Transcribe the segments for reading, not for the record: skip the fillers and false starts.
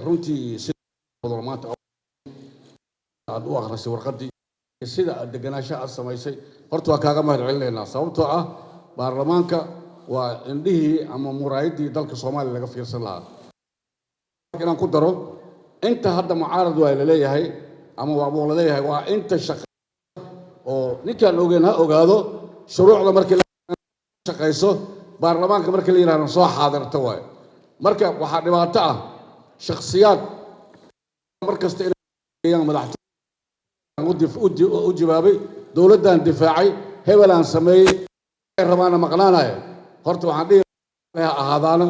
runtii sida maanta aad u akhrisay warqadii sida deganaanshaha aad samaysay horta waa kaaga mahad celinaynaa sababtoo ah baarlamaanka waa indhihii ama muraayadii dalka Soomaaliya laga fiirsan lahaa inaan ku daro inta hadda mucaarad waa la leeyahay ama waa la leeyahay waa inta shaqo oo ninkaan ogeyn ha ogaado shuruucda markii la shaqeyso baarlamaanka markii la yiraahdo soo xaadirta waay marka waxa dhibaato ah shakhsiyaad markasta inay madaxtooyada u jawaabay dawladdan difaacay hebelaan sameeyay rabana maqnaanaya horta waxaan dhihi ahaadaana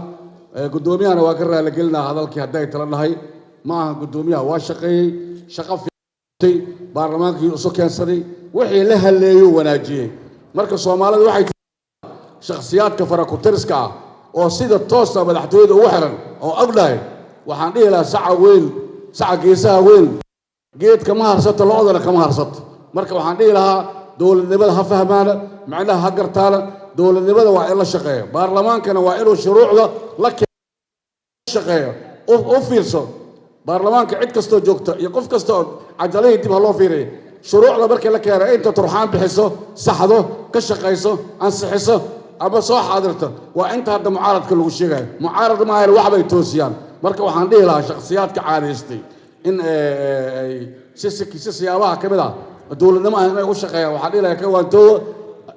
gudoomiyahana waa ka raali gelinaa hadalkii hadday tala dhahay ma aha gudoomiyaha waa shaqeeyay shaqo fiicay baarlamaankii u soo keensaday wixii la haleeyo wanaajiyay marka Soomaalidu waxay shakhsiyaadka farakutiriska ah oo sida toosa madaxtooyada ugu xiran oo ognahay waxaan dhihi lahaa saca weyn saca geesaha weyn geedka ma harsato lo'dana kama harsato marka waxaan dhihi lahaa dawladnimada ha fahmaana macnaha ha gartaana dawladnimada waa in la shaqeeyo baarlamaankana waa inuu shuruucda la shaqeeyo oo fiirso baarlamaanka cid kastoo joogta iyo qof kastoo cajalay dib loo fiiriyo shuruucda markii la keenay inta turxaan bixiso saxdo ka shaqeyso ansixiso ama soo xaadirto waa inta hadda mucaaradka lagu sheegay mucaarad ma ahayn waxbay toosiyaan marka waxaan dhihi lahaa shakhsiyaadka caadaystay in ay si siyaabaha kamid ah dawladnimo ay u shaqeeyaan waxaan dhihi lahaa ka waantoodo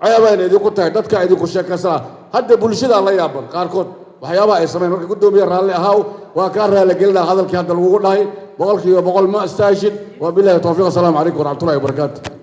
ceebayna idinku tahay dadka idinku sheekaysanaa hadda bulshada la yaaban qaarkood waxyaabaha ay sameeyaan marka gudoomiye raalli ahaaw waa ka raali gelinaa hadalkii hadda lagu dhahay boqolkiiba boqol ma istaashid wa billahi tawfiiq. Assalaamu calaykum wa rahmatullahi wa barakaatuh.